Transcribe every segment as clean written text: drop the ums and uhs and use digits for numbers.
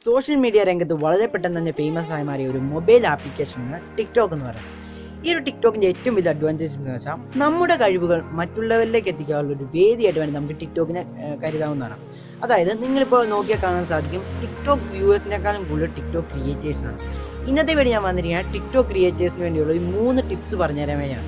Social media രംഗത്ത് വളരെ പെട്ടെന്ന് തന്നെ ഫേമസ് ആയി മാറിയ ഒരു മൊബൈൽ ആപ്ലിക്കേഷനാണ് ടിക്ടോക്ക് എന്ന് പറയുന്നത്. ഈ ഒരു ടിക്ടോക്കിൻ്റെ ഏറ്റവും വലിയ അഡ്വാൻറ്റേജ് എന്ന് വെച്ചാൽ നമ്മുടെ കഴിവുകൾ മറ്റുള്ളവരിലേക്ക് എത്തിക്കാനുള്ള ഒരു വേദിയായിട്ട് വേണ്ടി നമുക്ക് ടിക്ടോക്കിനെ കരുതാവുന്നതാണ്. അതായത് നിങ്ങളിപ്പോൾ നോക്കിയാൽ കാണാൻ സാധിക്കും ടിക്ടോക്ക് വ്യൂവേഴ്സിനേക്കാളും കൂടുതൽ ടിക്ടോക്ക് ക്രിയേറ്റേഴ്സാണ്. ഇന്നത്തെ വേണ്ടി ഞാൻ വന്നിരിക്കുകയാണ് ടിക്ടോക്ക് ക്രിയേറ്റേഴ്സിന് വേണ്ടിയുള്ള ഒരു 3 ടിപ്സ് പറഞ്ഞുതരാൻ വേണ്ടിയാണ്.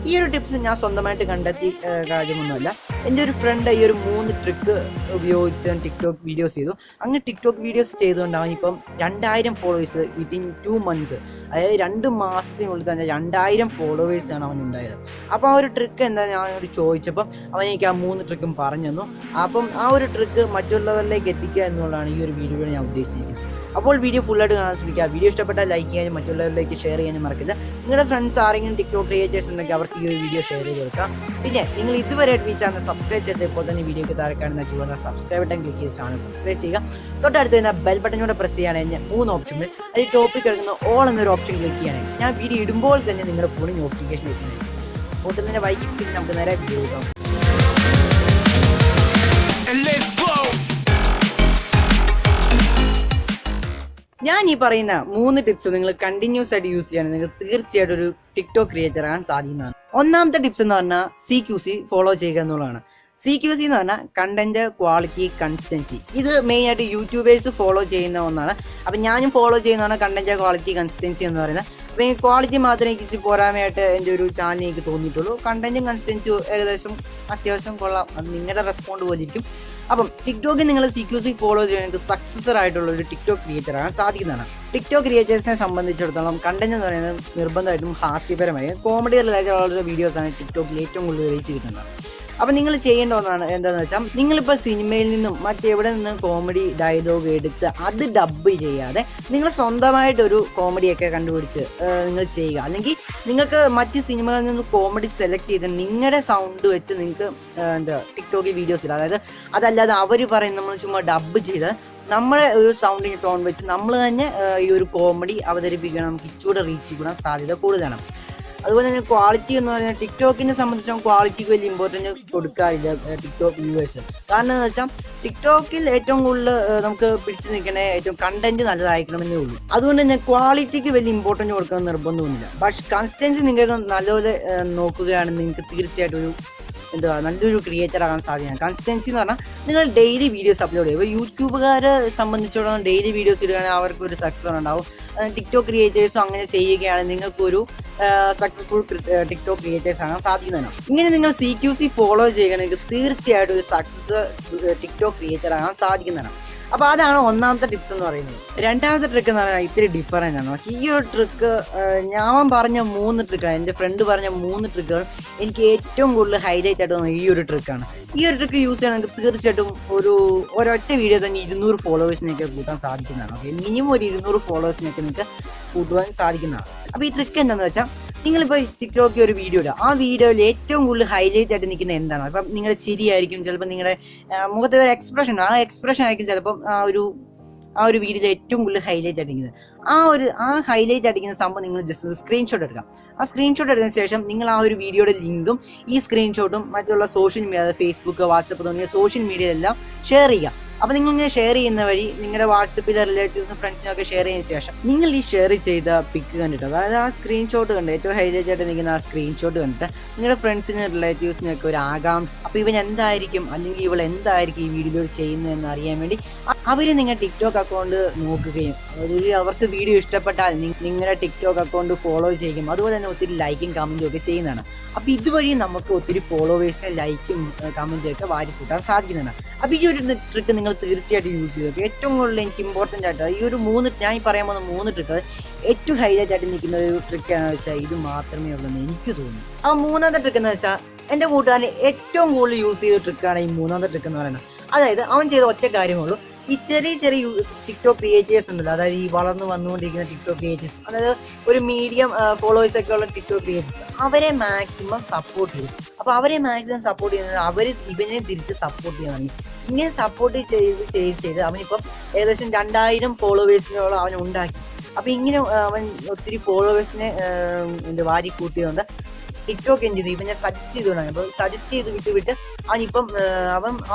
ഈ ഒരു ടിപ്സ് ഞാൻ സ്വന്തമായിട്ട് കണ്ടെത്തി കാര്യമൊന്നുമല്ല. എൻ്റെ ഒരു ഫ്രണ്ട് ഈ ഒരു 3 ട്രിക്ക് ഉപയോഗിച്ച് ടിക്ടോക്ക് വീഡിയോസ് ചെയ്തു. അങ്ങനെ ടിക്ടോക്ക് വീഡിയോസ് ചെയ്തുകൊണ്ടാണ് ഇപ്പം 2000 ഫോളോവേഴ്സ് വിത്തിൻ 2 മന്ത്സ്, അതായത് 2 മാസത്തിനുള്ളിൽ തന്നെ 2000 ഫോളോവേഴ്സാണ് അവനുണ്ടായത്. അപ്പോൾ ആ ഒരു ട്രിക്ക് എന്താ ഞാൻ ചോദിച്ചപ്പോൾ അവൻ എനിക്ക് ആ 3 ട്രിക്കും പറഞ്ഞു തന്നു. അപ്പം ആ ഒരു ട്രിക്ക് മറ്റുള്ളവരിലേക്ക് എത്തിക്കുക എന്നുള്ളതാണ് ഈ ഒരു വീഡിയോയിൽ ഞാൻ ഉദ്ദേശിച്ചിരിക്കുന്നത്. അപ്പോൾ വീഡിയോ ഫുള്ളായിട്ട് കാണാൻ ശ്രമിക്കുക. വീഡിയോ ഇഷ്ടപ്പെട്ടാൽ ലൈക്ക് ചെയ്യാനും മറ്റുള്ളവരിലേക്ക് ഷെയർ ചെയ്യാനും മറക്കില്ല. നിങ്ങളുടെ ഫ്രണ്ട്സ് ആരെങ്കിലും ടിക്ടോക്ക് ക്രിയേറ്റേഴ്സ് ഉണ്ടെങ്കിൽ അവർക്ക് ഈ ഒരു വീഡിയോ ഷെയർ ചെയ്ത് കൊടുക്കാം. പിന്നെ നിങ്ങൾ ഇതുവരെ ഈ ചാനൽ സബ്സ്ക്രൈബ് ചെയ്തിട്ട് ഇപ്പോൾ തന്നെ വീഡിയോയ്ക്ക് താഴെ കാണുന്ന ചുവന്ന സബ്സ്ക്രൈബ് ബട്ടൺ ക്ലിക്ക് ചെയ്ത് ചാനൽ സബ്സ്ക്രൈബ് ചെയ്യുക. തൊട്ടടുത്ത് വരുന്ന ബെൽ ബട്ടനോടെ പ്രസ് ചെയ്യുകയാണെങ്കിൽ 3 ഓപ്ഷനിൽ അതിൽ ടോപ്പിക് എടുക്കുന്ന ഓൾ എന്നൊരു ഓപ്ഷൻ ക്ലിക്ക് ചെയ്യുകയാണെങ്കിൽ ഞാൻ വീഡിയോ ഇടുമ്പോൾ തന്നെ നിങ്ങളുടെ ഫോണിൽ നോട്ടിഫിക്കേഷൻ എത്തുന്നത്. അപ്പോൾ തന്നെ വൈകിട്ട് നമുക്ക് നേരെ വീഡിയോ നോക്കാം. ഞാൻ ഈ പറയുന്ന 3 ടിപ്സ് നിങ്ങൾ കണ്ടിന്യൂസ് ആയിട്ട് യൂസ് ചെയ്യണം, നിങ്ങൾക്ക് തീർച്ചയായിട്ടും ഒരു ടിക്ടോക്ക് ക്രിയേറ്റർ ആകാൻ സാധിക്കുന്നതാണ്. ഒന്നാമത്തെ ടിപ്സ് എന്ന് പറഞ്ഞാൽ CQC ഫോളോ ചെയ്യുക എന്നുള്ളതാണ്. CQC എന്ന് പറഞ്ഞാൽ കണ്ടന്റ് ക്വാളിറ്റി കൺസിസ്റ്റൻസി. ഇത് മെയിനായിട്ട് യൂട്യൂബേഴ്സ് ഫോളോ ചെയ്യുന്ന ഒന്നാണ്. അപ്പം ഞാനും ഫോളോ ചെയ്യുന്നതാണ് കണ്ടന്റ് ക്വാളിറ്റി കൺസിസ്റ്റൻസി എന്ന് പറയുന്നത്. അപ്പോൾ ഈ ക്വാളിറ്റി മാത്രമേ എനിക്ക് പോരാമയായിട്ട് എൻ്റെ ഒരു ചാനൽ എനിക്ക് തോന്നിയിട്ടുള്ളൂ. കണ്ടന്റും കൺസിസ്റ്റൻസി ഏകദേശം അത്യാവശ്യം കൊള്ളാം. അത് നിങ്ങളുടെ റെസ്പോണ്ട് പോലെ ഇരിക്കും. അപ്പം ടിക്ടോക്കിൽ നിങ്ങൾ CQC ഫോളോ ചെയ്യണമെങ്കിൽ സക്സസർ ആയിട്ടുള്ള ഒരു ടിക്ടോക്ക് ക്രിയേറ്റർ ആകാൻ സാധിക്കുന്നതാണ്. ടിക്ടോക്ക് ക്രിയേറ്റേഴ്സിനെ സംബന്ധിച്ചിടത്തോളം കണ്ടന്റ് എന്ന് പറയുന്നത് നിർബന്ധമായിട്ടും ഹാസ്യപരമായ കോമഡി റിലേറ്റഡ് വീഡിയോസാണ് ടിക്ടോക്കിൽ ഏറ്റവും കൂടുതൽ റീച്ച് കിട്ടുന്നത്. അപ്പം നിങ്ങൾ ചെയ്യേണ്ട ഒന്നാണ് എന്താണെന്ന് വെച്ചാൽ നിങ്ങളിപ്പോൾ സിനിമയിൽ നിന്നും മറ്റെവിടെ നിന്നും കോമഡി ഡയലോഗ് എടുത്ത് അത് ഡബ് ചെയ്യാതെ നിങ്ങൾ സ്വന്തമായിട്ടൊരു കോമഡിയൊക്കെ കണ്ടുപിടിച്ച് നിങ്ങൾ ചെയ്യുക. അല്ലെങ്കിൽ നിങ്ങൾക്ക് മറ്റ് സിനിമകളിൽ നിന്ന് കോമഡി സെലക്ട് ചെയ്ത് നിങ്ങളുടെ സൗണ്ട് വെച്ച് നിങ്ങൾക്ക് ടിക്ടോക്കിൽ വീഡിയോസ് ഇടുക. അതായത് അതല്ലാതെ അവർ പറയും നമ്മൾ ചുമ്മാ ഡബ് ചെയ്ത് നമ്മുടെ ഒരു സൗണ്ടിങ് ടോൺ വെച്ച് നമ്മൾ തന്നെ ഈ ഒരു കോമഡി അവതരിപ്പിക്കണം. നമുക്ക് ഇച്ചിലൂടെ റീച്ച് കൂടാൻ സാധ്യത കൂടുതലാണ്. അതുപോലെ തന്നെ ക്വാളിറ്റി എന്ന് പറഞ്ഞാൽ ടിക്ടോക്കിനെ സംബന്ധിച്ചും ക്വാളിറ്റിക്ക് വലിയ ഇമ്പോർട്ടൻസ് കൊടുക്കാറില്ല ടിക്ടോക്ക് വ്യൂവേഴ്സ്. കാരണം എന്ന് വെച്ചാൽ ടിക്ടോക്കിൽ ഏറ്റവും കൂടുതൽ നമുക്ക് പിടിച്ചു നിൽക്കണേ ഏറ്റവും കണ്ടന്റ് നല്ലതായിരിക്കണമെന്നേ ഉള്ളൂ. അതുകൊണ്ട് തന്നെ ക്വാളിറ്റിക്ക് വലിയ ഇമ്പോർട്ടൻസ് കൊടുക്കാൻ നിർബന്ധമൊന്നുമില്ല. പക്ഷെ കൺസിസ്റ്റൻസി നിങ്ങൾക്ക് നല്ലപോലെ നോക്കുകയാണെങ്കിൽ നിങ്ങൾക്ക് തീർച്ചയായിട്ടും ഒരു നല്ലൊരു ക്രിയേറ്റർ ആകാൻ സാധ്യതയാണ്. കൺസിസ്റ്റൻസി എന്ന് പറഞ്ഞാൽ നിങ്ങൾ ഡെയിലി വീഡിയോസ് അപ്ലോഡ് ചെയ്യും. ഇപ്പോൾ യൂട്യൂബുകാരെ സംബന്ധിച്ചിടത്തോളം ഡെയിലി വീഡിയോസ് ഇടുകയാണെങ്കിൽ അവർക്ക് ഒരു സക്സസ് ഉണ്ടാവും. ടിക്ടോക്ക് ക്രിയേറ്റേഴ്സും അങ്ങനെ ചെയ്യുകയാണെങ്കിൽ നിങ്ങൾക്കൊരു സക്സസ്ഫുൾ ടിക്ടോക്ക് ക്രിയേറ്റേഴ്സ് ആകാൻ സാധിക്കുന്നതാണ്. ഇങ്ങനെ നിങ്ങൾ CQC ഫോളോ ചെയ്യുകയാണെങ്കിൽ തീർച്ചയായിട്ടും ഒരു സക്സസ് ടിക്ടോക്ക് ക്രിയേറ്റർ ആകാൻ സാധിക്കുന്നതാണ്. അപ്പോൾ അതാണ് ഒന്നാമത്തെ ടിപ്സ് എന്ന് പറയുന്നത്. രണ്ടാമത്തെ ട്രിക്ക് എന്ന് പറഞ്ഞാൽ ഇത്തിരി ഡിഫറൻ്റ് ആണ്. പക്ഷേ ഈ ഒരു ട്രിക്ക് ഞാൻ പറഞ്ഞ 3 ട്രിക്കാണ്, എൻ്റെ ഫ്രണ്ട് പറഞ്ഞ 3 ട്രിക്കുകൾ എനിക്ക് ഏറ്റവും കൂടുതൽ ഹൈലൈറ്റ് ആയിട്ട് തോന്നുന്നത് ഈ ഒരു ട്രിക്കാണ്. ഈ ഒരു ട്രിക്ക് യൂസ് ചെയ്യണമെങ്കിൽ തീർച്ചയായിട്ടും ഒരൊറ്റ വീഡിയോ തന്നെ 200 ഫോളോവേഴ്സിനൊക്കെ കൂട്ടാൻ സാധിക്കുന്നതാണ്. ഓക്കെ, മിനിമം ഒരു 200 ഫോളോവേഴ്സിനൊക്കെ നിങ്ങൾക്ക് കൂട്ടുവാൻ സാധിക്കുന്നതാണ്. അപ്പോൾ ഈ ട്രിക്ക് എന്താണെന്ന് വെച്ചാൽ നിങ്ങളിപ്പോൾ ടിക്ടോക്കിൽ ഒരു വീഡിയോ ഇടുക. ആ വീഡിയോയിൽ ഏറ്റവും കൂടുതൽ ഹൈലൈറ്റ് ആയിട്ട് നിൽക്കുന്ന എന്താണ്? അപ്പം നിങ്ങളുടെ ചിരിയായിരിക്കും, ചിലപ്പോൾ നിങ്ങളുടെ മുഖത്തെ ഒരു എക്സ്പ്രഷൻ, ആ എക്സ്പ്രഷൻ ആയിരിക്കും ചിലപ്പം ആ ഒരു വീഡിയോയിൽ ഏറ്റവും കൂടുതൽ ഹൈലൈറ്റ് അടിക്കുന്നത്. ആ ഹൈലൈറ്റ് അടിക്കുന്ന സംഭവം നിങ്ങൾ ജസ്റ്റ് സ്ക്രീൻഷോട്ട് എടുക്കാം. ആ സ്ക്രീൻഷോട്ട് എടുത്തതിന് ശേഷം നിങ്ങൾ ആ ഒരു വീഡിയോയുടെ ലിങ്കും ഈ സ്ക്രീൻഷോട്ടും മറ്റുള്ള സോഷ്യൽ മീഡിയ, ഫേസ്ബുക്ക്, വാട്സപ്പ് തുടങ്ങിയ സോഷ്യൽ മീഡിയയിലെല്ലാം ഷെയർ ചെയ്യുക. അപ്പോൾ നിങ്ങൾ ഇങ്ങനെ ഷെയർ ചെയ്യുന്ന വഴി നിങ്ങളുടെ വാട്സപ്പിലെ റിലേറ്റീവ്സും ഫ്രണ്ട്സിനൊക്കെ ഷെയർ ചെയ്തതിന് ശേഷം നിങ്ങൾ ഈ ഷെയർ ചെയ്ത പിക്ക് കണ്ടിട്ട്, അതായത് ആ സ്ക്രീൻഷോട്ട് കണ്ട് ഏറ്റവും ഹൈലൈറ്റ് ആയിട്ട് നിൽക്കുന്ന ആ സ്ക്രീൻഷോട്ട് കണ്ടിട്ട് നിങ്ങളുടെ ഫ്രണ്ട്സിനും റിലേറ്റീവ്സിനൊക്കെ ഒരു ആകാംക്ഷ, അപ്പോൾ ഇവൻ എന്തായിരിക്കും അല്ലെങ്കിൽ ഇവൾ എന്തായിരിക്കും ഈ വീഡിയോയിൽ ചെയ്യുന്നതെന്ന് അറിയാൻ വേണ്ടി അവർ നിങ്ങളുടെ ടിക്ടോക്ക് അക്കൗണ്ട് നോക്കുകയും അവർക്ക് വീഡിയോ ഇഷ്ടപ്പെട്ടാൽ നിങ്ങളുടെ ടിക്ടോക്ക് അക്കൗണ്ട് ഫോളോ ചെയ്യും. അതുപോലെ തന്നെ ഒത്തിരി ലൈക്കും കമൻറ്റും ഒക്കെ ചെയ്യുന്നതാണ്. അപ്പോൾ ഇതുവഴി നമുക്ക് ഒത്തിരി ഫോളോവേഴ്സിനെ ലൈക്കും കമൻറ്റും ഒക്കെ വാരി കൂട്ടാൻ സാധിക്കുന്നതാണ്. അപ്പോൾ ഈ ഒരു ട്രിക്ക് നിങ്ങൾ തീർച്ചയായിട്ടും യൂസ് ചെയ്തു. ഏറ്റവും കൂടുതൽ എനിക്ക് ഇമ്പോർട്ടൻ്റ് ആയിട്ട് ഈ ഒരു 3 ഞാൻ ഈ പറയാൻ പോകുന്ന 3 ട്രിക്ക് ഏറ്റവും ഹൈലൈറ്റ് ആയിട്ട് നിൽക്കുന്ന ഒരു ട്രിക്ക് എന്ന് വെച്ചാൽ ഇത് മാത്രമേ ഉള്ളൂ എന്ന് എനിക്ക് തോന്നുന്നു. അപ്പോൾ 3ാമത്തെ ട്രിക്ക് എന്ന് വെച്ചാൽ എൻ്റെ കൂട്ടുകാരൻ ഏറ്റവും കൂടുതൽ യൂസ് ചെയ്ത ട്രിക്കാണ് ഈ 3ാമത്തെ ട്രിക്ക് എന്ന് പറയുന്നത്. അതായത് അവൻ ചെയ്ത ഒറ്റ കാര്യമുള്ളൂ. ഈ ചെറിയ ടിക്ടോക്ക് ക്രിയേറ്റേഴ്സ് ഉണ്ടല്ലോ, അതായത് ഈ വളർന്നു വന്നുകൊണ്ടിരിക്കുന്ന ടിക്ടോക്ക് ക്രിയേറ്റേഴ്സ്, അതായത് ഒരു മീഡിയം ഫോളോവേഴ്സ് ഒക്കെ ഉള്ള ടിക്ടോക്ക് ക്രിയേറ്റേഴ്സ്, അവരെ മാക്സിമം സപ്പോർട്ട് ചെയ്യും. അപ്പോൾ അവരെ മാക്സിമം സപ്പോർട്ട് ചെയ്യുന്നത് അവർ ഇവനെ തിരിച്ച് സപ്പോർട്ട് ചെയ്യാൻ തുടങ്ങി. ഇങ്ങനെ സപ്പോർട്ട് ചെയ്ത് അവനിപ്പം ഏകദേശം 2000 ഫോളോവേഴ്സിനോളം അവൻ ഉണ്ടാക്കി. അപ്പോൾ ഇങ്ങനെ അവൻ ഒത്തിരി ഫോളോവേഴ്സിനെ വാരി കൂട്ടിയതുകൊണ്ട് ടിക്ടോക്ക് എന്ത് ചെയ്തു, ഇവനെ സജസ്റ്റ് ചെയ്തുകൊണ്ടാണ്. അപ്പോൾ സജസ്റ്റ് ചെയ്ത് വിട്ട് അവനിപ്പം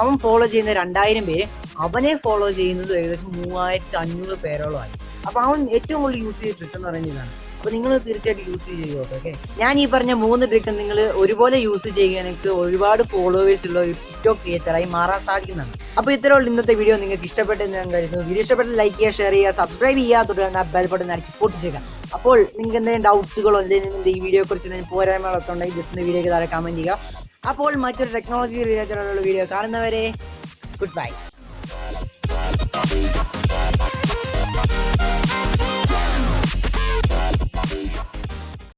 അവൻ ഫോളോ ചെയ്യുന്ന 2000 പേര് അവനെ ഫോളോ ചെയ്യുന്നത് ഏകദേശം 3500 പേരോളം ആയി. അപ്പോൾ അവൻ ഏറ്റവും കൂടുതൽ യൂസ് ചെയ്ത ട്രിക്ക് എന്ന് പറയുന്നത് ഇതാണ്. അപ്പോൾ നിങ്ങൾ തീർച്ചയായിട്ടും യൂസ് ചെയ്യുക. ഓക്കെ, ഞാൻ ഈ പറഞ്ഞ 3 ട്രിക്ക് നിങ്ങൾ ഒരുപോലെ യൂസ് ചെയ്യുകയാണെങ്കിൽ ഒരുപാട് ഫോളോവേഴ്സ് ഉള്ള ഒരു ടിക്ടോക്ക് ക്രിയേറ്ററായി മാറാൻ സാധിക്കുന്നതാണ്. അപ്പോൾ ഇത്രയുള്ള ഇന്നത്തെ വീഡിയോ നിങ്ങൾക്ക് ഇഷ്ടപ്പെട്ടെന്ന് ഞാൻ കരുതുന്നു. വീഡിയോ ഇഷ്ടപ്പെട്ട് ലൈക്ക് ചെയ്യുക, ഷെയർ ചെയ്യുക, സബ്സ്ക്രൈബ് ചെയ്യുക, തുടർന്ന് ബെൽ ബട്ടൺ അടിച്ച് പൊട്ടിച്ചേക്കുക. അപ്പോൾ നിങ്ങൾക്ക് എന്തെങ്കിലും ഡൗട്ട്സുകളോ എന്തെങ്കിലും ഈ വീഡിയോയെ കുറിച്ച് എന്തെങ്കിലും പോരായ്മകളൊക്കെ ഉണ്ടെങ്കിൽ ജസ്റ്റ് വീഡിയോയ്ക്ക് താഴെ കമൻറ്റ് ചെയ്യുക. അപ്പോൾ മറ്റൊരു ടെക്നോളജി റിലേറ്റഡ് വീഡിയോ കാണുന്നവരെ ഗുഡ് ബൈ.